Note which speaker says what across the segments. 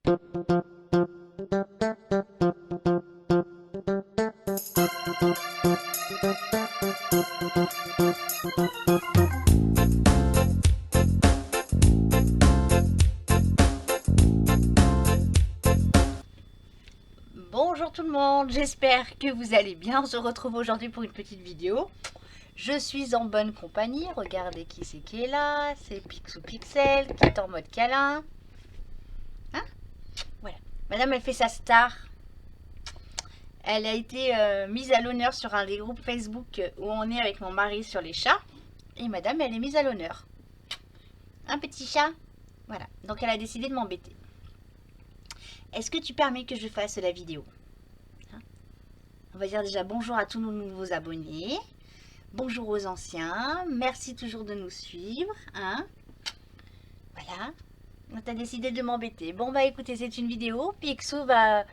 Speaker 1: Bonjour tout le monde, j'espère que vous allez bien. On se retrouve aujourd'hui pour une petite vidéo. Je suis en bonne compagnie, regardez qui est là, c'est Pixou Pixel qui est en mode câlin. Hein? Voilà, madame elle fait sa star. Elle a été mise à l'honneur sur un des groupes Facebook où on est avec mon mari sur les chats. Et madame elle est mise à l'honneur. Un petit chat. Voilà, donc elle a décidé de m'embêter. Est-ce que tu permets que je fasse la vidéo? On va dire déjà bonjour à tous nos nouveaux abonnés. Bonjour aux anciens. Merci toujours de nous suivre. Hein, voilà. On a décidé de m'embêter. Bon bah écoutez, c'est une vidéo. Pixou va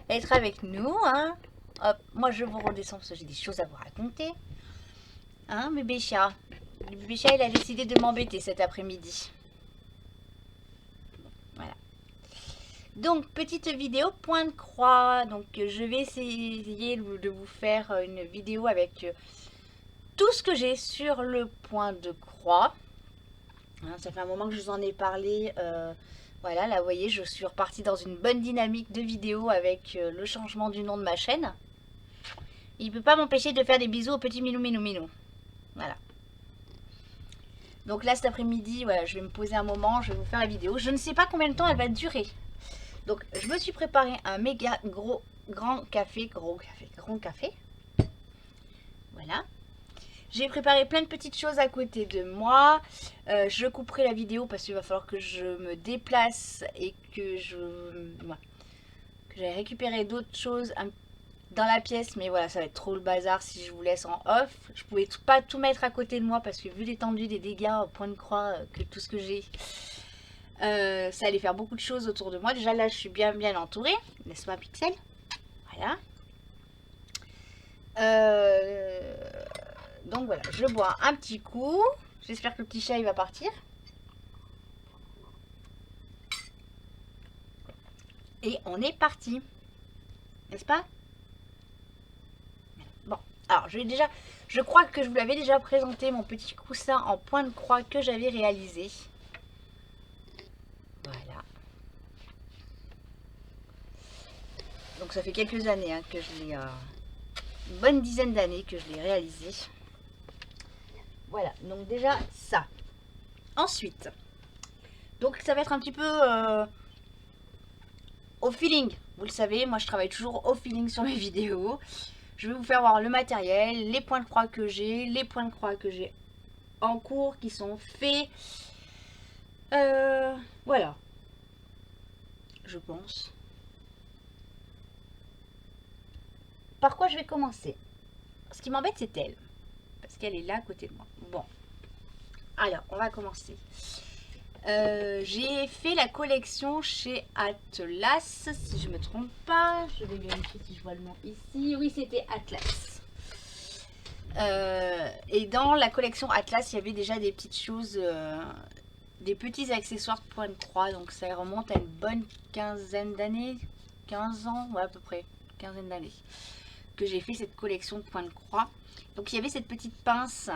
Speaker 1: être avec nous. Hein. Hop, moi je vous redescends parce que j'ai des choses à vous raconter. Hein, bébé chat. Le bébé chat il a décidé de m'embêter cet après-midi. Voilà. Donc, petite vidéo point de croix. Donc, je vais essayer de vous faire une vidéo avec tout ce que j'ai sur le point de croix. Hein, ça fait un moment que je vous en ai parlé. Voilà, là, vous voyez, je suis repartie dans une bonne dynamique de vidéo avec le changement du nom de ma chaîne. Il ne peut pas m'empêcher de faire des bisous au petit Minou Minou Minou. Voilà. Donc là, cet après-midi, voilà, je vais me poser un moment, je vais vous faire la vidéo. Je ne sais pas combien de temps elle va durer. Donc, je me suis préparé un méga grand café. Voilà. J'ai préparé plein de petites choses à côté de moi. Je couperai la vidéo parce qu'il va falloir que je me déplace et que j'aille récupérer d'autres choses dans la pièce. Mais voilà, ça va être trop le bazar si je vous laisse en off. Je pouvais pas tout mettre à côté de moi parce que vu l'étendue des dégâts au point de croix que tout ce que j'ai... ça allait faire beaucoup de choses autour de moi. Déjà là je suis bien entourée, n'est-ce pas Pixel? Voilà. Donc voilà, je bois un petit coup. J'espère que le petit chat il va partir. Et on est parti, n'est-ce pas? Bon, alors je crois que je vous l'avais déjà présenté, mon petit coussin en point de croix que j'avais réalisé. Voilà. Donc ça fait quelques années hein, que je l'ai... une bonne dizaine d'années que je l'ai réalisé. Voilà, donc déjà ça. Ensuite, donc ça va être un petit peu au feeling. Vous le savez, moi je travaille toujours au feeling sur mes vidéos. Je vais vous faire voir le matériel, les points de croix que j'ai, les points de croix que j'ai en cours, qui sont faits. Voilà. Je pense. Par quoi je vais commencer? Ce qui m'embête, c'est elle. Parce qu'elle est là à côté de moi. Bon. Alors, on va commencer. J'ai fait la collection chez Atlas, si je me trompe pas. Je vais vérifier si je vois le nom ici. Oui, c'était Atlas. Et dans la collection Atlas, il y avait déjà des petites choses, des petits accessoires de point de croix. Donc ça remonte à une bonne quinzaine d'années, 15 ans, ouais, à peu près, quinzaine d'années, que j'ai fait cette collection de point de croix. Donc il y avait cette petite pince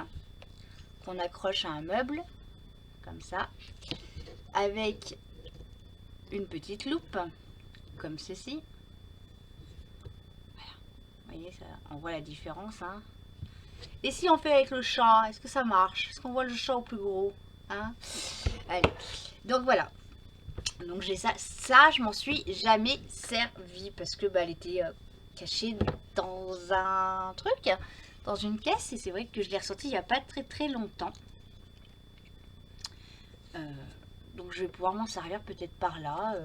Speaker 1: qu'on accroche à un meuble, comme ça, avec une petite loupe, comme ceci. Voilà. Vous voyez, ça, on voit la différence. Hein. Et si on fait avec le chat, est-ce que ça marche? Est-ce qu'on voit le chat au plus gros hein? Allez. Donc voilà. Donc j'ai ça. Ça, je m'en suis jamais servi parce que bah, elle était cachée dans un truc, dans une caisse. Et c'est vrai que je l'ai ressortie il n'y a pas très longtemps. Donc je vais pouvoir m'en servir peut-être par là.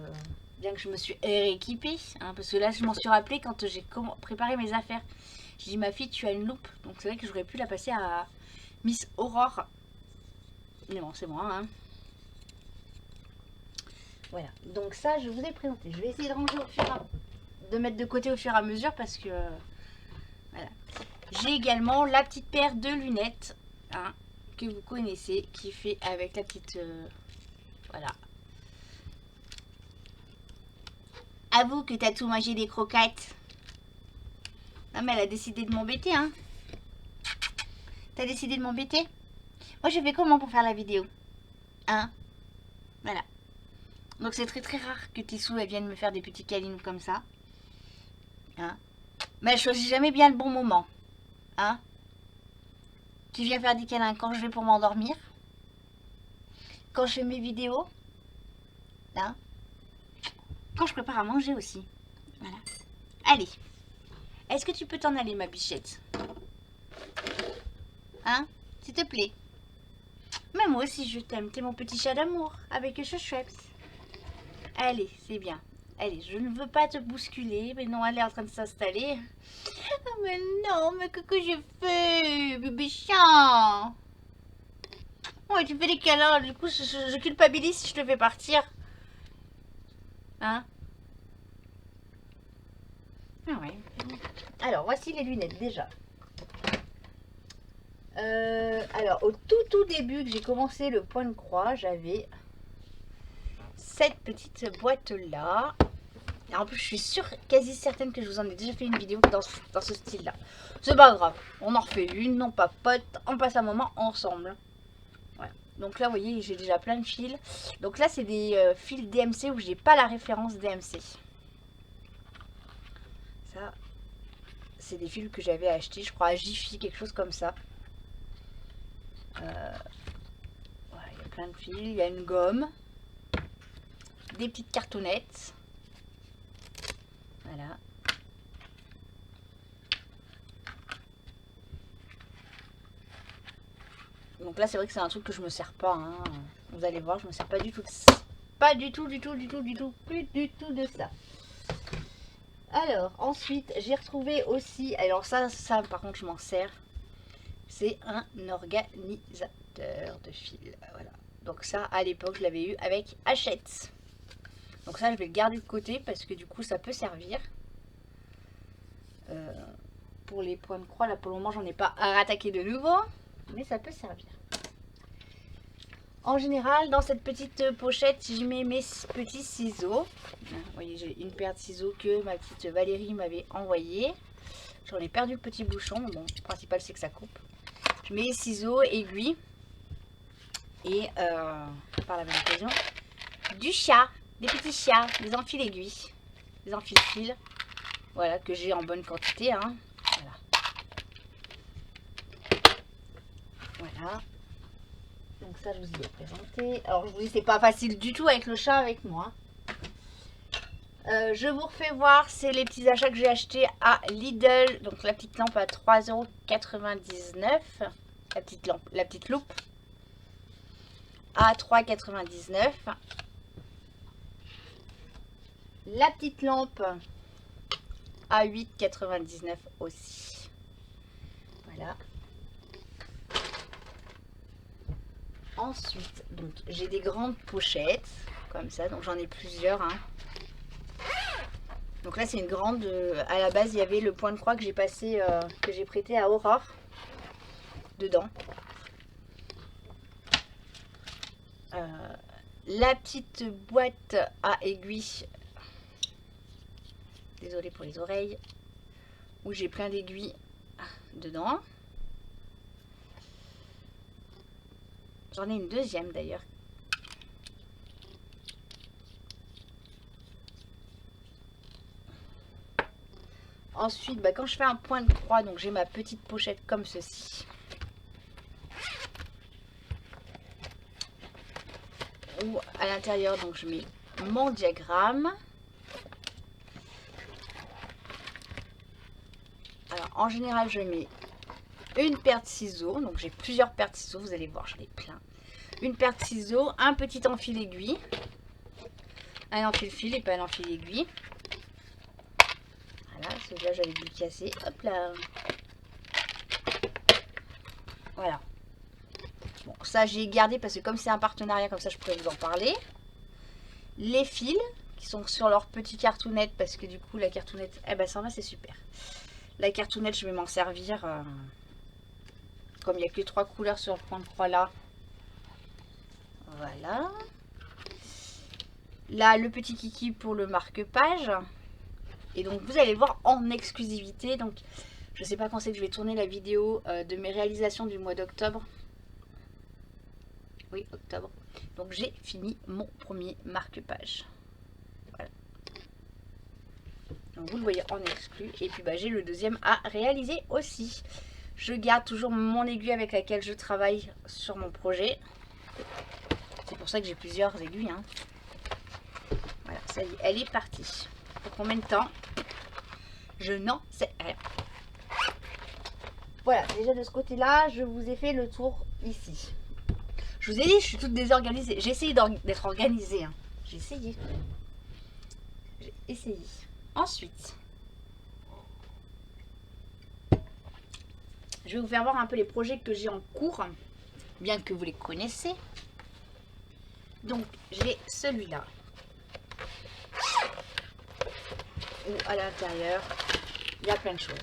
Speaker 1: Bien que je me suis rééquipée. Hein, parce que là, je m'en suis rappelé quand j'ai préparé mes affaires. J'ai dit, ma fille, tu as une loupe. Donc c'est vrai que j'aurais pu la passer à Miss Aurore. Mais bon, c'est moi. Hein. Voilà. Donc ça, je vous ai présenté. Je vais essayer de ranger de mettre de côté au fur et à mesure parce que... voilà. J'ai également la petite paire de lunettes. Hein, que vous connaissez. Qui fait avec la petite... voilà. Avoue que t'as tout mangé des croquettes. Non mais elle a décidé de m'embêter, hein. T'as décidé de m'embêter? Moi je fais comment pour faire la vidéo? Hein? Voilà. Donc c'est très très rare que Tissou elle vienne me faire des petits câlins comme ça. Hein? Mais elle choisit jamais bien le bon moment. Hein? Tu viens faire des câlins quand je vais pour m'endormir? Quand je fais mes vidéos? Hein? Quand je prépare à manger aussi. Voilà. Allez. Est-ce que tu peux t'en aller, ma bichette? Hein? S'il te plaît. Mais moi aussi, je t'aime. T'es mon petit chat d'amour. Avec Schweppes. Allez, c'est bien. Allez, je ne veux pas te bousculer. Mais non, elle est en train de s'installer. Oh, mais non, mais que je fais, bébé chat? Ouais, tu fais des câlins. Du coup, je culpabilise si je te fais partir. Hein? Ah ouais. Alors, voici les lunettes déjà. Alors, au tout début que j'ai commencé le point de croix, j'avais cette petite boîte-là. En plus, je suis sûre, quasi certaine que je vous en ai déjà fait une vidéo dans ce style-là. C'est pas grave, on en refait une, on papote, on passe un moment ensemble. Voilà. Donc là, vous voyez, j'ai déjà plein de fils. Donc là, c'est des fils DMC où j'ai pas la référence DMC. Ça, c'est des fils que j'avais achetés, je crois, à Jiffy, quelque chose comme ça. Voilà, il y a plein de fils, il y a une gomme, des petites cartonnettes. Voilà. Donc là, c'est vrai que c'est un truc que je me sers pas. Hein. Vous allez voir, je me sers pas du tout de ça. Pas du tout, plus du tout de ça. Alors, ensuite, j'ai retrouvé aussi... Alors ça par contre, je m'en sers. C'est un organisateur de fil. Voilà. Donc ça, à l'époque, je l'avais eu avec Hachette. Donc ça, je vais le garder de côté parce que du coup, ça peut servir. Pour les points de croix, là, pour le moment, j'en ai pas à rattaquer de nouveau. Mais ça peut servir. En général, dans cette petite pochette, j'y mets mes petits ciseaux. Vous voyez, j'ai une paire de ciseaux que ma petite Valérie m'avait envoyé. J'en ai perdu le petit bouchon. Bon, le principal, c'est que ça coupe. Je mets ciseaux, aiguilles. Et, par la même occasion, du chat. Des petits chats, des enfiles aiguilles. Des enfiles fils. Voilà, que j'ai en bonne quantité. Hein. Voilà. Donc ça, je vous y ai présenté. Alors, je vous dis, c'est pas facile du tout avec le chat avec moi. Je vous refais voir, c'est les petits achats que j'ai achetés à Lidl. Donc la petite lampe à 3,99 €. La petite loupe à 3,99 €. La petite lampe à 8,99 € aussi. Voilà. Ensuite, donc j'ai des grandes pochettes comme ça, donc j'en ai plusieurs. Hein. Donc là c'est une grande. À la base il y avait le point de croix que j'ai passé, que j'ai prêté à Aurore dedans. La petite boîte à aiguilles. Désolée pour les oreilles. Où j'ai plein d'aiguilles dedans. J'en ai une deuxième d'ailleurs. Ensuite, quand je fais un point de croix, donc j'ai ma petite pochette comme ceci. Où à l'intérieur, donc je mets mon diagramme. Alors en général, je mets une paire de ciseaux. Donc j'ai plusieurs paires de ciseaux, vous allez voir, j'en ai plein. Une paire de ciseaux, un petit enfil aiguille. Un enfil fil et pas un enfil aiguille. Voilà, celui-là j'avais dû le casser. Hop là. Voilà. Bon, ça j'ai gardé parce que comme c'est un partenariat, comme ça je pourrais vous en parler. Les fils qui sont sur leur petite cartoonnette parce que du coup la cartoonnette, eh ben ça va, c'est super. La cartoonnette, je vais m'en servir. Comme il n'y a que 3 couleurs sur le point de croix là. Voilà. Là, le petit kiki pour le marque-page. Et donc, vous allez le voir en exclusivité. Donc, je sais pas quand c'est que je vais tourner la vidéo de mes réalisations du mois d'octobre. Oui, octobre. Donc, j'ai fini mon premier marque-page. Voilà. Donc, vous le voyez en exclu. Et puis, bah, j'ai le deuxième à réaliser aussi. Je garde toujours mon aiguille avec laquelle je travaille sur mon projet. C'est pour ça que j'ai plusieurs aiguilles. Hein. Voilà, ça y est, elle est partie. Pour combien de temps? Je n'en sais rien. Voilà, déjà de ce côté-là, je vous ai fait le tour ici. Je vous ai dit, je suis toute désorganisée. J'ai essayé d'être organisée. Hein. J'ai essayé. J'ai essayé. Ensuite, je vais vous faire voir un peu les projets que j'ai en cours, bien que vous les connaissez. Donc, j'ai celui-là. Où à l'intérieur, il y a plein de choses.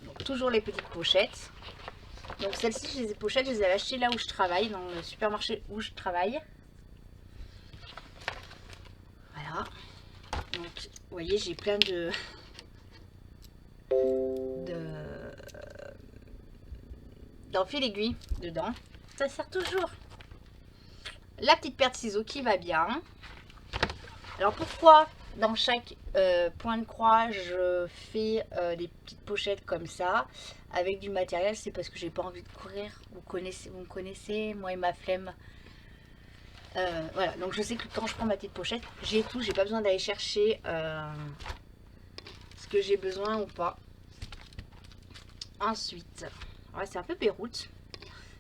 Speaker 1: Donc, toujours les petites pochettes. Donc, celles-ci, les pochettes, je les ai achetées là où je travaille, dans le supermarché où je travaille. Voilà. Donc, vous voyez, j'ai plein d'enfils aiguilles dedans. Ça sert toujours. La petite paire de ciseaux qui va bien. Alors pourquoi dans chaque point de croix je fais des petites pochettes comme ça avec du matériel? C'est parce que j'ai pas envie de courir. Vous me connaissez, moi et ma flemme. Voilà, donc je sais que quand je prends ma petite pochette, j'ai tout, j'ai pas besoin d'aller chercher ce que j'ai besoin ou pas. Ensuite, ouais, c'est un peu Beyrouth. Ça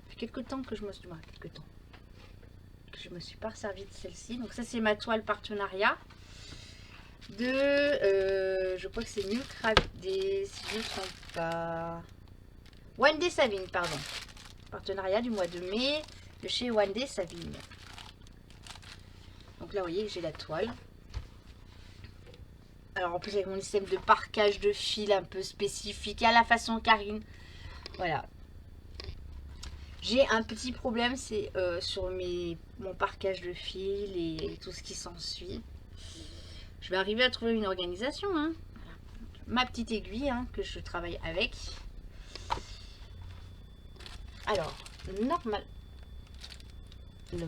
Speaker 1: fait quelques temps que je me suis... Ouais, quelques temps. Je me suis pas servi de celle-ci. Donc ça c'est ma toile partenariat de je crois que c'est Milk Rabbit, si je ne me trompe pas, Wendy Savine, pardon, partenariat du mois de mai de chez Wendy Savine. Donc là vous voyez j'ai la toile. Alors en plus avec mon système de parquage de fil un peu spécifique à la façon Karine. Voilà. J'ai un petit problème, c'est sur mon parquage de fil et tout ce qui s'ensuit. Je vais arriver à trouver une organisation. Hein. Voilà. Ma petite aiguille hein, que je travaille avec. Alors, normalement, il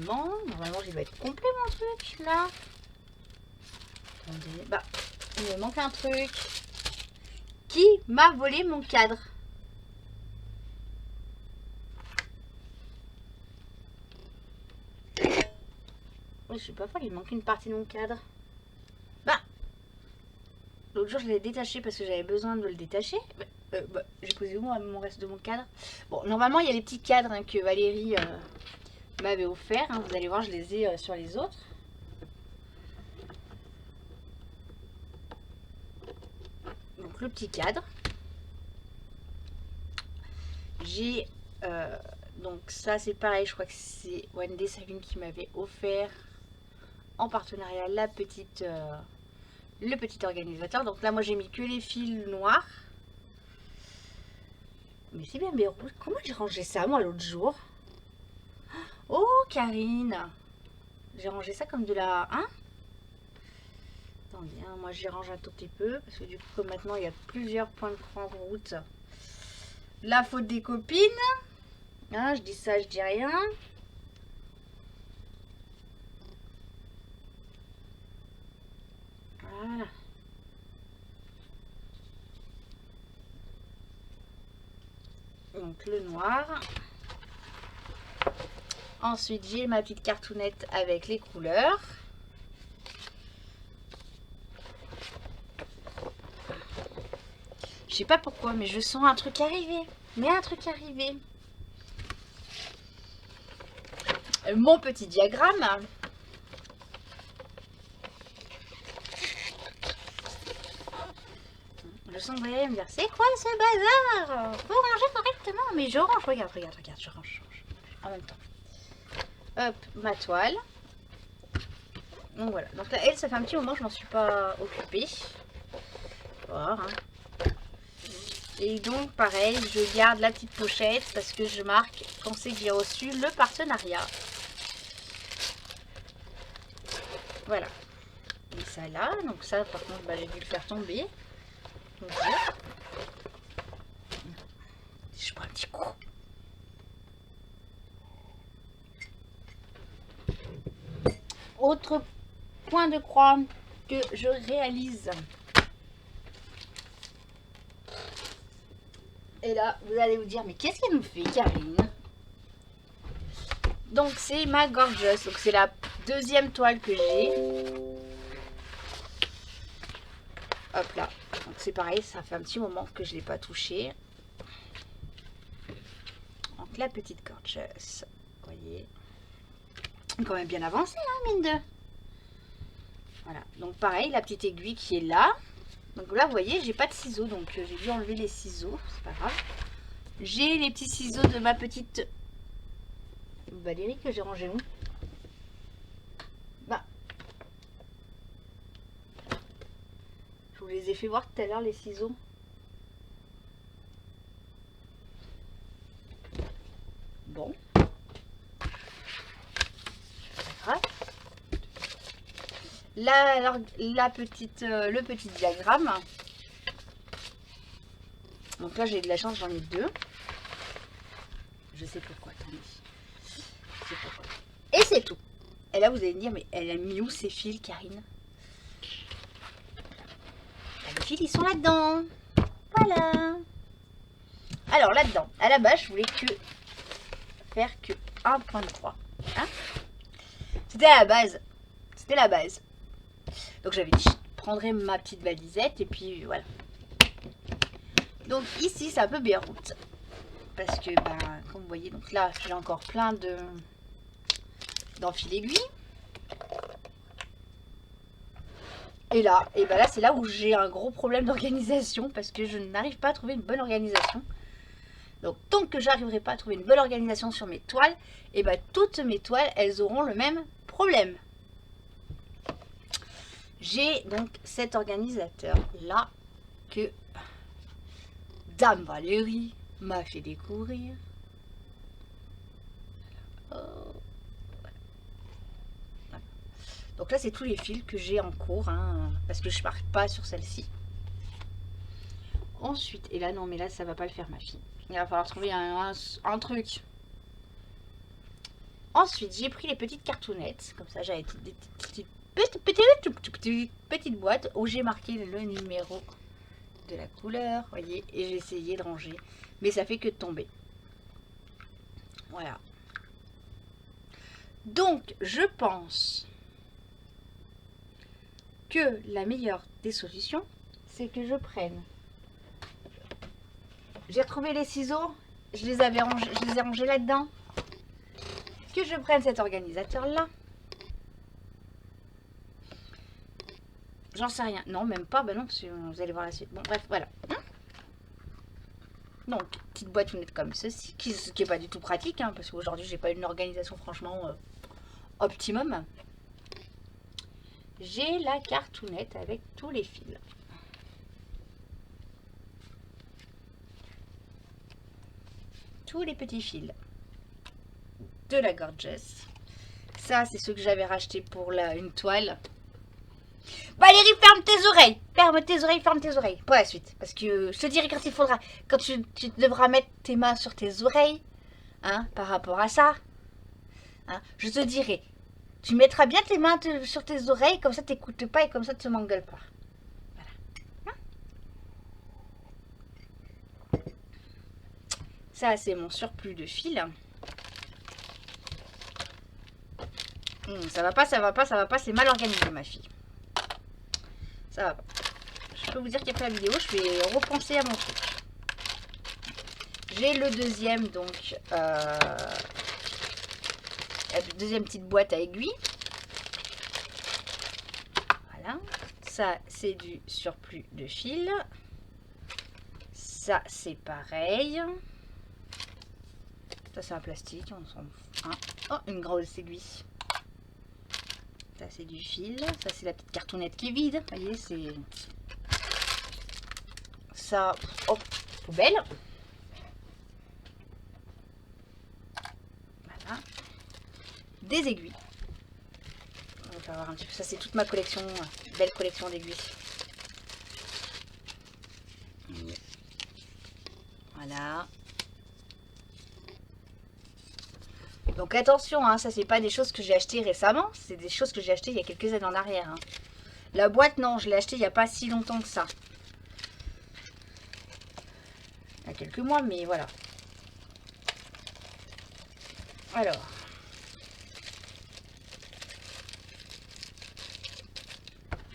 Speaker 1: doit être complet mon truc là. Attendez, bah, il me manque un truc. Qui m'a volé mon cadre? Je suis pas folle, il manque une partie de mon cadre. Bah, l'autre jour je l'ai détaché parce que j'avais besoin de le détacher. J'ai posé où mon reste de mon cadre? Bon, normalement il y a les petits cadres hein, que Valérie m'avait offert. Hein. Vous allez voir, je les ai sur les autres. Donc le petit cadre. J'ai donc ça c'est pareil, je crois que c'est Wendy Savine qui m'avait offert en partenariat le petit organisateur. Donc là moi j'ai mis que les fils noirs. Mais c'est bien Beyrouth. Comment j'ai rangé ça moi l'autre jour? Oh Karine, j'ai rangé ça comme de la... Hein? Attendez, hein, moi j'y range un tout petit peu. Parce que du coup comme maintenant il y a plusieurs points de croix en route. La faute des copines. Hein, je dis ça, je dis rien. Voilà. Donc le noir. Ensuite j'ai ma petite cartoonette avec les couleurs. Je sais pas pourquoi mais je sens un truc arriver. Mais un truc arriver. Mon petit diagramme. Le cendrier me dire c'est quoi ce bazar? Faut ranger correctement. Mais je range, regarde, je range en même temps. Hop, ma toile. Donc voilà. Donc là, elle, ça fait un petit moment que je m'en suis pas occupée. Voilà. Hein. Et donc pareil, je garde la petite pochette parce que je marque quand c'est que j'ai reçu le partenariat. Voilà. Et ça là, donc ça par contre bah, j'ai dû le faire tomber. Donc, je prends un petit coup. Autre point de croix que je réalise. Et là, vous allez vous dire, mais qu'est-ce qu'elle nous fait, Karine? Donc, c'est ma Gorgeous. Donc, c'est la deuxième toile que j'ai. Hop là. Donc, c'est pareil, ça fait un petit moment que je ne l'ai pas touché. Donc, la petite Gorgeous. Vous voyez. Quand même bien avancé, hein, mine de. Voilà. Donc, pareil, la petite aiguille qui est là. Donc là, vous voyez, j'ai pas de ciseaux, donc j'ai dû enlever les ciseaux, c'est pas grave. J'ai les petits ciseaux de ma petite Valérie que j'ai rangé où? Bah, je vous les ai fait voir tout à l'heure, les ciseaux. Bon. Pas grave. Là, alors, le petit diagramme. Donc là, j'ai de la chance, j'en ai deux. Je sais pourquoi, attendez. Je sais pourquoi. Et c'est tout. Et là, vous allez me dire, mais elle a mis où ces fils, Karine? Les fils, ils sont là-dedans. Voilà. Alors, là-dedans, à la base, je voulais faire que un point de croix. Hein, c'était à la base. C'était la base. Donc, j'avais dit, je prendrais ma petite valisette et puis voilà. Donc, ici, c'est un peu Beyrouth. Parce que, ben, comme vous voyez, donc là, j'ai encore plein d'enfils aiguilles. Et là, c'est là où j'ai un gros problème d'organisation parce que je n'arrive pas à trouver une bonne organisation. Donc, tant que j'arriverai pas à trouver une bonne organisation sur mes toiles, et ben toutes mes toiles, elles auront le même problème. J'ai donc cet organisateur là que Dame Valérie m'a fait découvrir. Donc là, c'est tous les fils que j'ai en cours, hein, parce que je ne pars pas sur celle-ci. Ensuite, et là, non, mais là, ça va pas le faire, ma fille. Il va falloir trouver un truc. Ensuite, j'ai pris les petites cartounettes. Comme ça, j'avais des petites boîtes où j'ai marqué le numéro de la couleur, voyez, et j'ai essayé de ranger. Mais ça fait que de tomber. Voilà. Donc, je pense que la meilleure des solutions, c'est que je prenne. J'ai retrouvé les ciseaux, je les ai rangés là-dedans. Que je prenne cet organisateur-là. J'en sais rien. Non, même pas. Ben non, parce que vous allez voir la suite. Bon, bref, voilà. Donc, petite boîte nette comme ceci, qui est pas du tout pratique, hein, parce qu'aujourd'hui, j'ai pas une organisation franchement optimum. J'ai la cartoonette avec tous les fils. Tous les petits fils de la Gorgeous. Ça, c'est ceux que j'avais racheté pour une toile. Valérie, ferme tes oreilles. Ferme tes oreilles, ferme tes oreilles. Pour la suite. Parce que je te dirai quand il faudra. Quand tu devras mettre tes mains sur tes oreilles. Hein, par rapport à ça. Hein, je te dirai. Tu mettras bien tes mains sur tes oreilles. Comme ça, tu n'écoutes pas et comme ça, tu ne m'engueules pas. Voilà. Hein, ça, c'est mon surplus de fil. Ça va pas, ça va pas, ça va pas. C'est mal organisé, ma fille. Ça va pas. Je peux vous dire qu'après la vidéo, je vais repenser à mon truc. J'ai le deuxième, donc, la deuxième petite boîte à aiguilles. Voilà. Ça, c'est du surplus de fil. Ça, c'est pareil. Ça, c'est un plastique, on s'en fout. Hein. Oh, une grosse aiguille. Ça, c'est du fil. Ça, c'est la petite cartonnette qui est vide. Vous voyez, c'est... Ça, hop, poubelle. Voilà. Des aiguilles. Donc vais voir un petit peu. Ça, c'est toute ma collection, belle collection d'aiguilles. Voilà. Donc attention, hein, ça c'est pas des choses que j'ai achetées récemment, c'est des choses que j'ai achetées il y a quelques années en arrière. Hein. La boîte, non, je l'ai achetée il n'y a pas si longtemps que ça. Il y a quelques mois, mais voilà. Alors.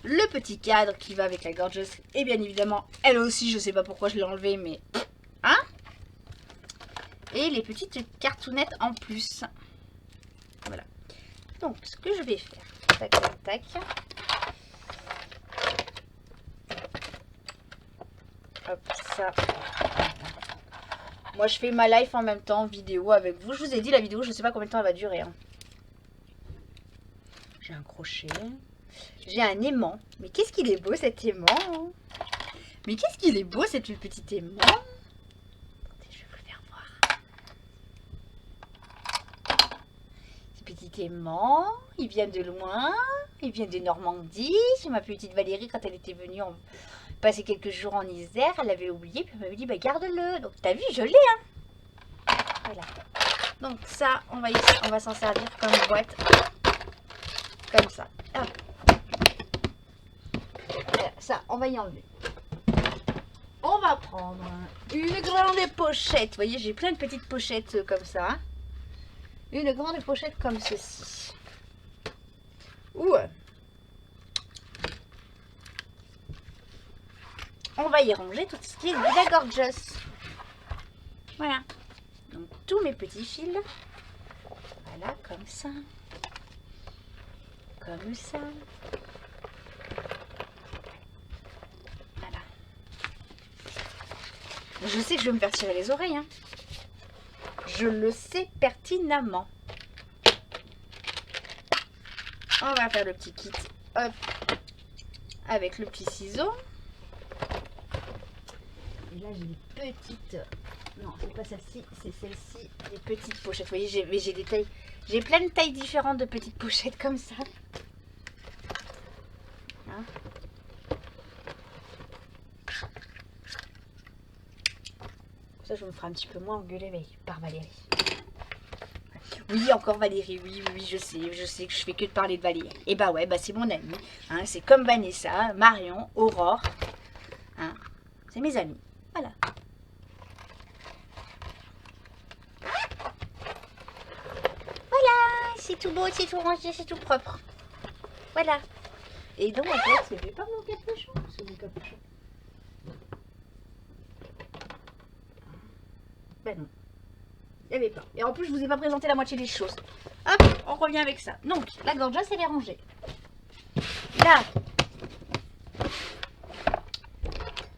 Speaker 1: Le petit cadre qui va avec la Gorgeous. Et bien évidemment, elle aussi, je sais pas pourquoi je l'ai enlevé, mais... Hein? Et les petites cartounettes en plus. Voilà. Donc, ce que je vais faire... Tac, tac, tac. Hop, ça. Moi, je fais ma live en même temps, vidéo avec vous. Je vous ai dit, la vidéo, je sais pas combien de temps elle va durer. Hein. J'ai un crochet. J'ai un aimant. Mais qu'est-ce qu'il est beau cet aimant. Mais qu'est-ce qu'il est beau cette petit aimant. Attendez, je vais vous le faire voir. Ce petit aimant, il vient de loin. Il vient de Normandie. C'est ma petite Valérie quand elle était venue passer quelques jours en Isère. Elle avait oublié. Puis elle m'avait dit, bah garde-le. Donc t'as vu, je l'ai. Hein. Voilà. Donc ça, on va s'en servir comme boîte. Comme ça. Hop. Voilà, ça, on va y enlever. On va prendre une grande pochette. Vous voyez, j'ai plein de petites pochettes comme ça. Une grande pochette comme ceci. Ouh. On va y ranger tout ce qui est de la Gorgeous. Voilà. Donc, tous mes petits fils. Voilà, comme ça. Comme ça. Voilà. Je sais que je vais me faire tirer les oreilles. Hein. Je le sais pertinemment. On va faire le petit kit. Hop. Avec le petit ciseau. Et là, j'ai des petites... Non, c'est pas celle-ci, c'est celle-ci. Des petites pochettes. Vous voyez, j'ai des tailles... J'ai plein de tailles différentes de petites pochettes comme ça. Hein? Ça, je me ferai un petit peu moins engueuler par Valérie. Oui, encore Valérie, oui, je sais que je fais que de parler de Valérie. Et bah ouais, bah c'est mon amie. Hein, c'est comme Vanessa, Marion, Aurore. Hein, c'est mes amis. Voilà. Voilà, c'est tout beau, c'est tout rangé, c'est tout propre. Voilà. Et donc en fait, c'est pas mon capuchon, c'est mon capuchon. Ben non. Il n'y avait pas. Et en plus, je vous ai pas présenté la moitié des choses. Hop, on revient avec ça. Donc, la Gorgeous, elle est rangée. Là,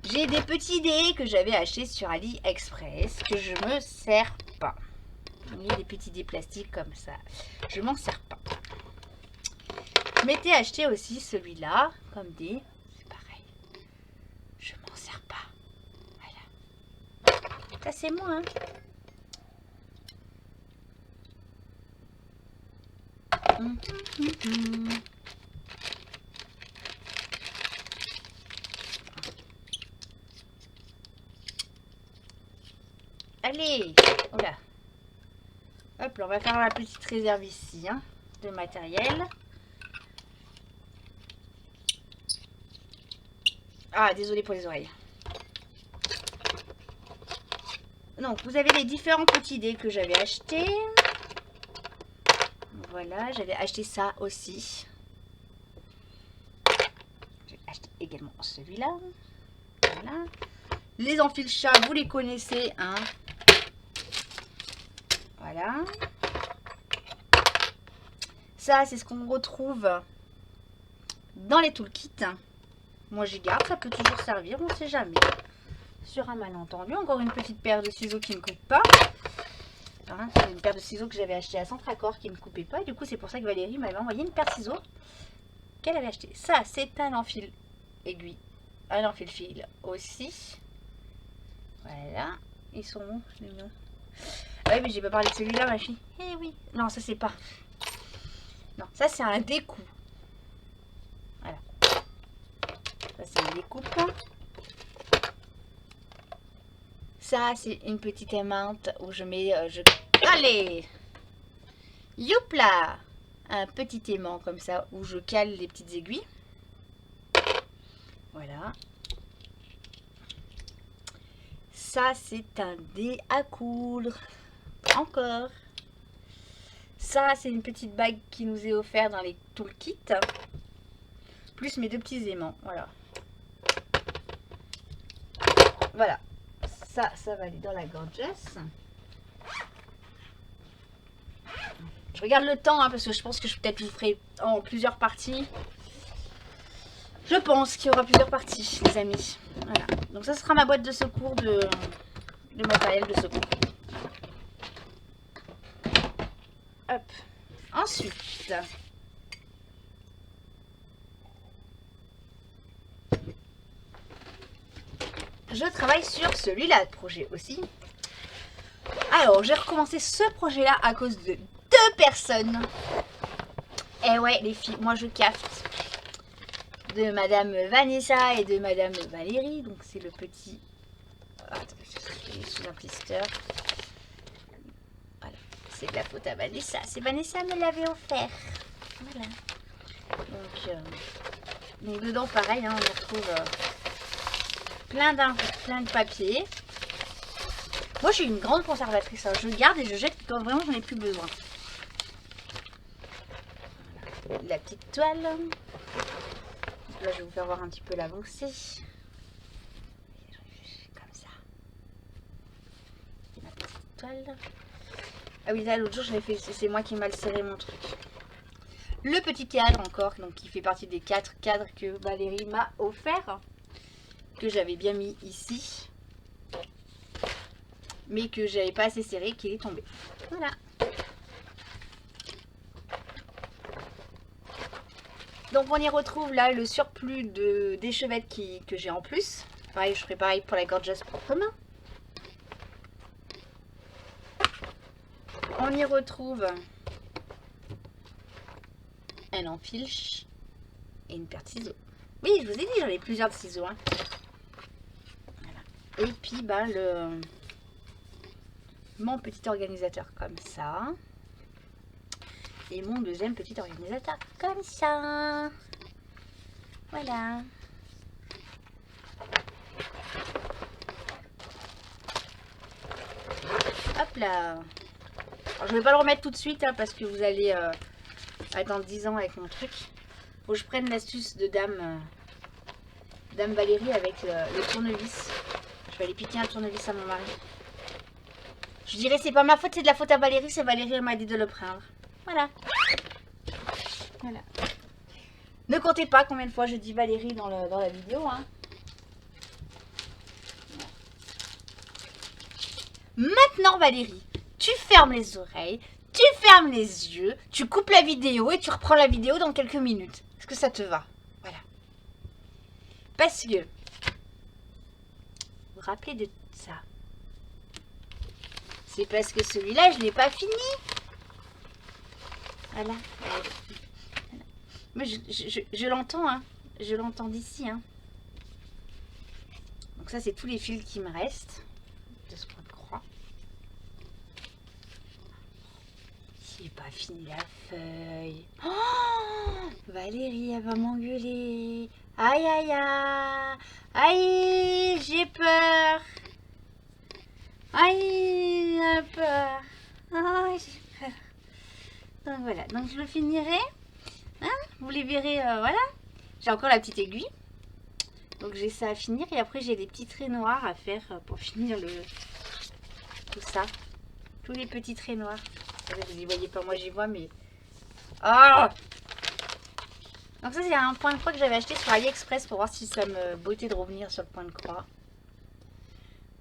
Speaker 1: j'ai des petits dés que j'avais achetés sur AliExpress que je me sers pas. Vous voyez, des petits dés plastiques comme ça. Je m'en sers pas. Je m'étais acheté aussi celui-là, comme dé. C'est pareil. Je m'en sers pas. Voilà. Ça, c'est moi, hein. Allez, voilà. Hop, là, on va faire la petite réserve ici, hein, de matériel. Ah, désolé pour les oreilles. Donc, vous avez les différents petits dés que j'avais achetés. Voilà, j'avais acheté ça aussi. J'ai acheté également celui-là. Voilà. Les enfile-chats, vous les connaissez, hein. Voilà. Ça, c'est ce qu'on retrouve dans les toolkits. Moi, j'y garde, ça peut toujours servir, on ne sait jamais. Sur un malentendu, encore une petite paire de ciseaux qui ne coupe pas. Hein, c'est une paire de ciseaux que j'avais acheté à Centracor qui ne coupait pas. Et du coup, c'est pour ça que Valérie m'avait envoyé une paire de ciseaux qu'elle avait acheté. Ça, c'est un enfile aiguille. Un enfile fil aussi. Voilà. Ils sont où, les miens? Ah oui, mais j'ai pas parlé de celui-là, ma fille. Eh oui. Non, ça, c'est pas. Non, ça, c'est un découp. c'est une découpe. Ça, c'est une petite aimante où je mets... Allez! Youpla! Un petit aimant comme ça où je cale les petites aiguilles. Voilà. Ça, c'est un dé à coudre. Encore. Ça, c'est une petite bague qui nous est offerte dans les toolkits. Plus mes deux petits aimants. Voilà. Voilà. Ça va aller dans la gorgeous. Je regarde le temps, hein, parce que je pense que peut-être je vous ferai en plusieurs parties. Je pense qu'il y aura plusieurs parties, les amis. Voilà. Donc ça sera ma boîte de secours de matériel de secours. Hop. Ensuite, je travaille sur celui-là de projet aussi. Alors, j'ai recommencé ce projet-là à cause de 2 personnes. Et ouais, les filles, moi je capte. De Madame Vanessa et de Madame Valérie. Donc c'est le petit... Attends, je suis sous un blister. Voilà, c'est de la faute à Vanessa. C'est Vanessa me l'avait offert. Voilà. Donc dedans, pareil, hein, on y retrouve plein de papiers. Moi, je suis une grande conservatrice. Hein. Je garde et je jette quand vraiment j'en ai plus besoin. Voilà. La petite toile. Là, je vais vous faire voir un petit peu l'avancée. Comme ça. La petite toile. Ah oui, là, l'autre jour, je l'ai fait. C'est moi qui ai mal serré mon truc. Le petit cadre encore, donc qui fait partie des 4 cadres que Valérie m'a offert. Que j'avais bien mis ici. Mais que j'avais pas assez serré, qu'il est tombé. Voilà. Donc on y retrouve là le surplus d'échevettes que j'ai en plus. Pareil, je ferai pareil pour la gorgeous proprement. On y retrouve un enfil et une paire de ciseaux. Oui, je vous ai dit, j'en ai plusieurs de ciseaux. Hein. Voilà. Et puis bah, mon petit organisateur comme ça. Et mon deuxième petit organisateur comme ça. Voilà. Hop là. Alors, je ne vais pas le remettre tout de suite hein, parce que vous allez attendre 10 ans avec mon truc. Faut que je prenne l'astuce de Dame Valérie avec le tournevis. Je vais aller piquer un tournevis à mon mari. Je dirais c'est pas ma faute, c'est de la faute à Valérie. C'est Valérie, elle m'a dit de le prendre. Voilà. Voilà. Ne comptez pas combien de fois je dis Valérie dans la vidéo. Hein. Maintenant Valérie, tu fermes les oreilles, tu fermes les yeux, tu coupes la vidéo et tu reprends la vidéo dans quelques minutes. Est-ce que ça te va? Voilà. Parce que, vous vous rappelez de ça? C'est parce que celui-là, je ne l'ai pas fini. Voilà. Mais je l'entends, hein. Je l'entends d'ici, hein. Donc ça, c'est tous les fils qui me restent de ce point de croix. J'ai pas fini la feuille. Oh, Valérie, elle va m'engueuler. Aïe, aïe, aïe. Aïe, j'ai peur. Aïe, j'ai peur. Aïe, j'ai peur. Donc voilà, donc je le finirai. Hein, vous les verrez, voilà. J'ai encore la petite aiguille. Donc j'ai ça à finir et après j'ai des petits traits noirs à faire pour finir tout ça. Tous les petits traits noirs. Vous n'y voyez pas, moi j'y vois, mais... Oh! Donc ça c'est un point de croix que j'avais acheté sur AliExpress pour voir si ça me bottait de revenir sur le point de croix.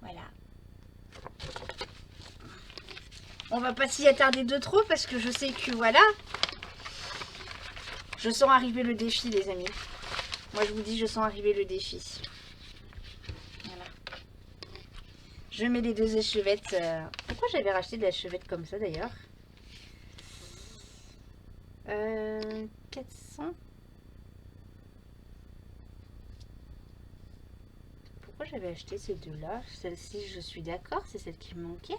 Speaker 1: Voilà. On va pas s'y attarder de trop parce que je sais que voilà. Je sens arriver le défi les amis. Moi je vous dis je sens arriver le défi. Voilà. Je mets les 2 échevettes. Pourquoi j'avais racheté de la chevette comme ça d'ailleurs 400. fois j'avais acheté ces deux-là. Celle-ci, je suis d'accord, c'est celle qui me manquait.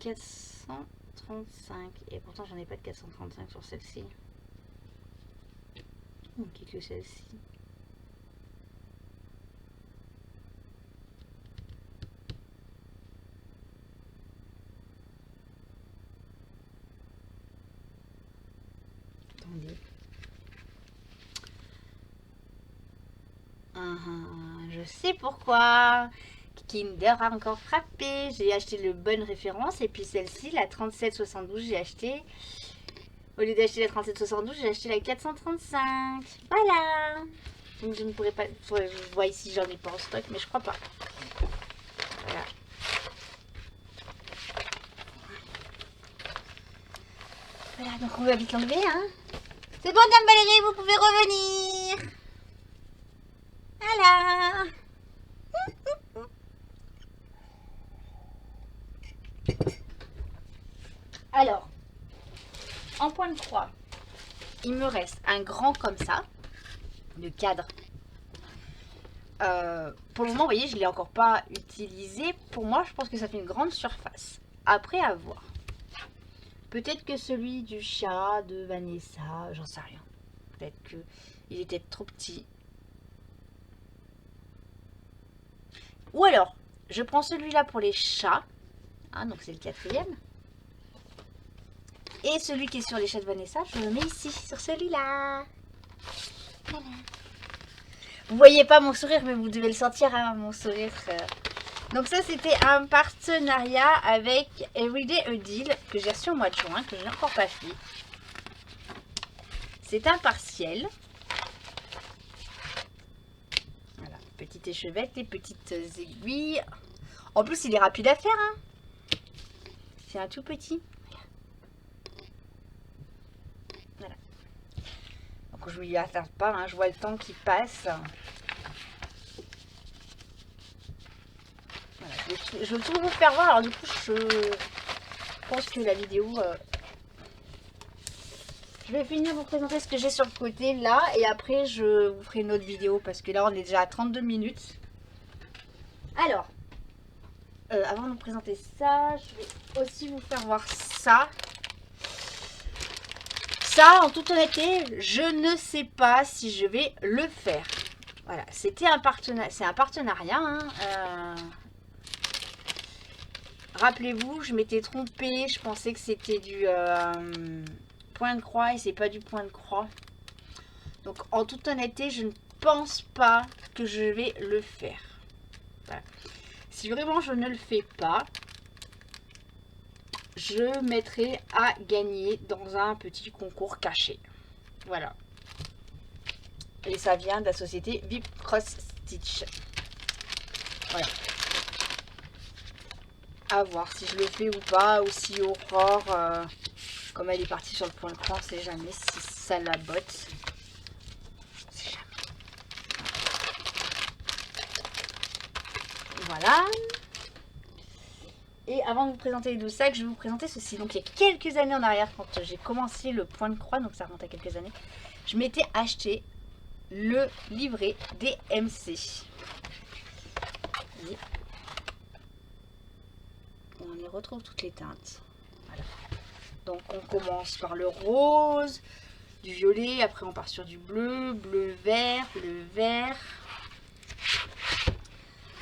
Speaker 1: 435. Et pourtant, j'en ai pas de 435 sur celle-ci. Il manquait que celle-ci. Attendez. Je sais pourquoi. Kinder a encore frappé. J'ai acheté le bonne référence. Et puis celle-ci, la 3772, j'ai acheté. Au lieu d'acheter la 3772, j'ai acheté la 435. Voilà. Donc je ne pourrais pas. Je vois ici, j'en ai pas en stock, mais je crois pas. Voilà. Voilà, donc on va vite l'enlever, hein. C'est bon, Dame Valérie, vous pouvez revenir. Voilà. Alors, en point de croix, il me reste un grand comme ça, de cadre. Pour le moment, vous voyez, je ne l'ai encore pas utilisé. Pour moi, je pense que ça fait une grande surface. Après, à voir. Peut-être que celui du chat, de Vanessa, j'en sais rien. Peut-être qu'il était trop petit. Ou alors, je prends celui-là pour les chats. Hein, donc c'est le 4e. Et celui qui est sur les chats de Vanessa, je le mets ici, sur celui-là. Voilà. Vous voyez pas mon sourire, mais vous devez le sentir, hein, mon sourire. Donc ça, c'était un partenariat avec Everyday a Deal que j'ai reçu au mois de juin, que je n'ai encore pas fait. C'est un partiel. Voilà, petite échevette, les petites aiguilles. En plus, il est rapide à faire. Hein. C'est un tout petit. Voilà. Donc je ne m'y attarde pas, hein, je vois le temps qui passe. Voilà, je veux tout vous faire voir. Alors du coup, je pense que la vidéo... Je vais finir vous présenter ce que j'ai sur le côté là. Et après, je vous ferai une autre vidéo parce que là, on est déjà à 32 minutes. Alors, avant de vous présenter ça, je vais aussi vous faire voir ça. Ça, en toute honnêteté, je ne sais pas si je vais le faire. Voilà, c'était un partenariat. C'est un partenariat. Hein, rappelez-vous, je m'étais trompée. Je pensais que c'était du point de croix et c'est pas du point de croix. Donc, en toute honnêteté, je ne pense pas que je vais le faire. Voilà. Si vraiment je ne le fais pas, je mettrai à gagner dans un petit concours caché. Voilà. Et ça vient de la société Vip Cross Stitch. Voilà. À voir si je le fais ou pas, ou si Aurore, comme elle est partie sur le point de croix, on sait jamais si ça la botte. On sait jamais. Voilà. Et avant de vous présenter les deux sacs, je vais vous présenter ceci. Donc il y a quelques années en arrière, quand j'ai commencé le point de croix, donc ça remonte à quelques années, je m'étais acheté le livret DMC. Et on y retrouve toutes les teintes. Voilà. Donc on commence par le rose, du violet, après on part sur du bleu, bleu-vert, bleu-vert.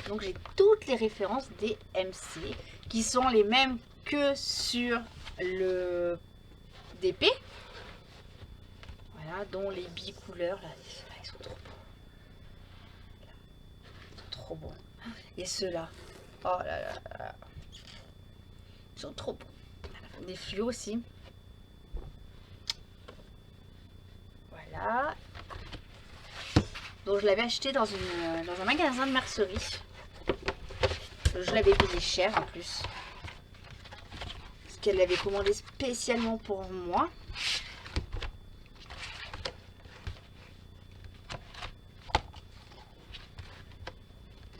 Speaker 1: Donc j'ai toutes les références DMC qui sont les mêmes que sur le DP. Voilà, dont les bicouleurs, là, ils sont trop beaux. Ils sont trop beaux. Et ceux-là, oh là là là, ils sont trop beaux. Des fluos aussi. Voilà. Donc je l'avais acheté dans un magasin de mercerie. Je l'avais payé cher en plus. Parce qu'elle l'avait commandé spécialement pour moi.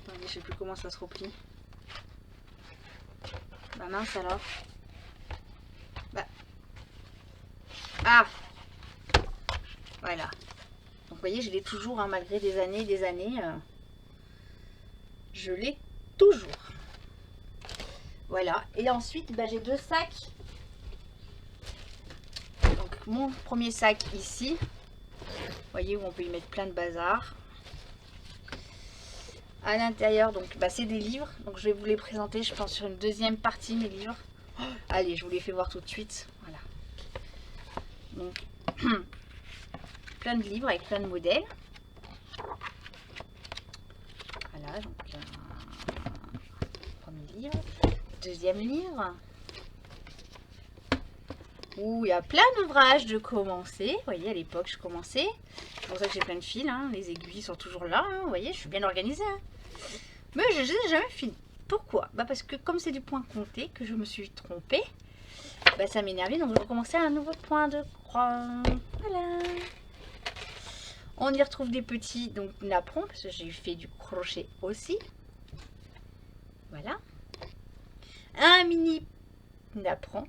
Speaker 1: Attendez, je sais plus comment ça se replie. Bah mince alors. Bah. Ah. Voilà. Donc vous voyez, je l'ai toujours, hein, malgré des années et des années. je l'ai toujours. Voilà, et ensuite bah, j'ai 2 sacs. Donc mon premier sac ici, vous voyez, où on peut y mettre plein de bazar. À l'intérieur, donc bah, c'est des livres, donc je vais vous les présenter, je pense, sur une deuxième partie, mes livres. Oh, allez, je vous les fais voir tout de suite. Voilà. Donc, plein de livres avec plein de modèles. Voilà, donc premier livre. Deuxième livre. Où il y a plein d'ouvrages de commencer. Vous voyez, à l'époque, je commençais. C'est pour ça que j'ai plein de fils. Hein. Les aiguilles sont toujours là. Hein. Vous voyez, je suis bien organisée. Hein. Mais je n'ai jamais fini. Pourquoi? Bah parce que comme c'est du point compté que je me suis trompée, bah ça m'énervait. Donc je recommençais à un nouveau point de croix. Voilà. On y retrouve des petits donc napperons, parce que j'ai fait du crochet aussi. Voilà. Un mini napperon.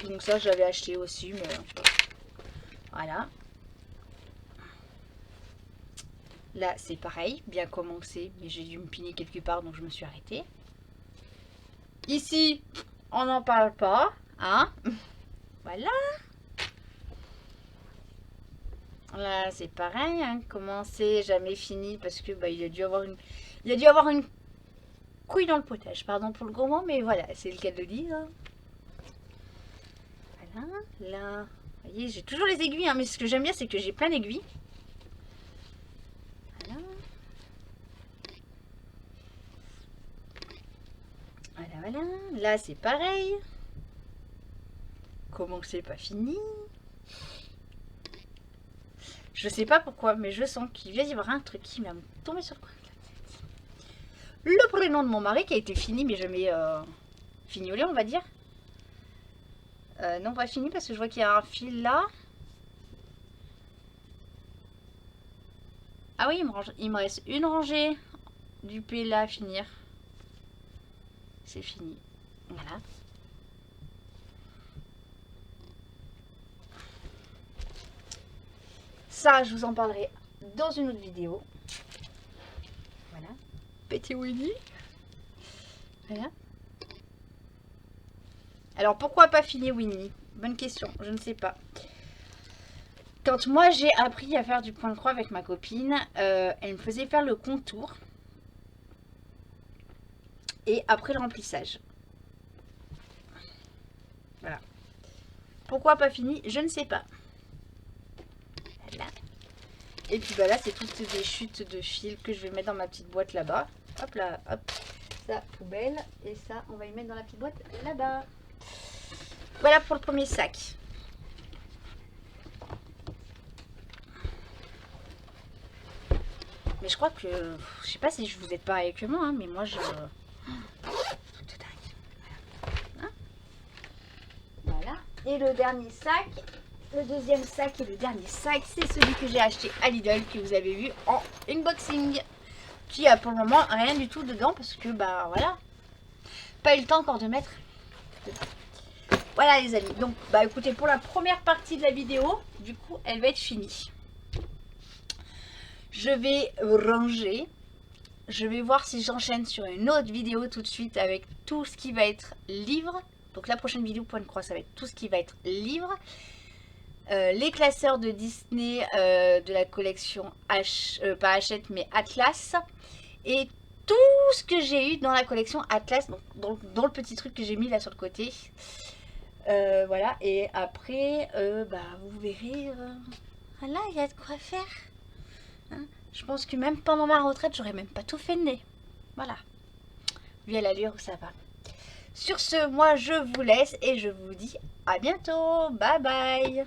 Speaker 1: Donc ça j'avais acheté aussi, mais voilà. Là c'est pareil, bien commencé, mais j'ai dû me piner quelque part, donc je me suis arrêtée. Ici, on n'en parle pas, hein. Voilà. Là c'est pareil, hein. Commencé, jamais fini, parce que bah, il a dû avoir une couille dans le potage. Pardon pour le gros mot, mais voilà, c'est le cas de le dire. Voilà, là, vous voyez, j'ai toujours les aiguilles, hein, mais ce que j'aime bien, c'est que j'ai plein d'aiguilles. Voilà. Voilà, voilà. Là, c'est pareil. Comment que c'est pas fini? Je sais pas pourquoi, mais je sens qu'il vient d'y avoir un truc qui va me tomber sur le coin de la tête. Le prénom de mon mari qui a été fini, mais jamais fignolé, on va dire. Non, pas fini parce que je vois qu'il y a un fil là. Ah oui, il me reste une rangée du P là à finir. C'est fini. Voilà. Ça, je vous en parlerai dans une autre vidéo. Voilà. Petit Winnie. Voilà. Alors, pourquoi pas fini Winnie? Bonne question, je ne sais pas. Quand moi, j'ai appris à faire du point de croix avec ma copine, elle me faisait faire le contour. Et après le remplissage. Voilà. Pourquoi pas fini? Je ne sais pas. Voilà. Et puis bah là, c'est toutes des chutes de fil que je vais mettre dans ma petite boîte là-bas. Hop là, hop. Ça, poubelle. Et ça, on va y mettre dans la petite boîte là-bas. Voilà pour le premier sac. Mais je crois que... Je sais pas si vous êtes pareil que moi, hein, mais moi, je... Truc de dingue. Hein? Voilà. Et le dernier sac... Le deuxième sac et le dernier sac, c'est celui que j'ai acheté à Lidl, que vous avez vu en unboxing. Qui a pour le moment rien du tout dedans, parce que, bah, voilà. Pas eu le temps encore de mettre dedans. Voilà les amis, donc bah écoutez, pour la première partie de la vidéo, du coup elle va être finie. Je vais ranger, je vais voir si j'enchaîne sur une autre vidéo tout de suite avec tout ce qui va être livre. Donc la prochaine vidéo point de croix, ça va être tout ce qui va être livre. Les classeurs de Disney de la collection pas Hachette mais Atlas. Et tout ce que j'ai eu dans la collection Atlas, donc dans le petit truc que j'ai mis là sur le côté. Voilà, et après, bah, vous verrez, voilà, il y a de quoi faire. Hein, je pense que même pendant ma retraite, j'aurais même pas tout fait de nez. Voilà, vu à l'allure où ça va. Sur ce, moi, je vous laisse et je vous dis à bientôt. Bye bye.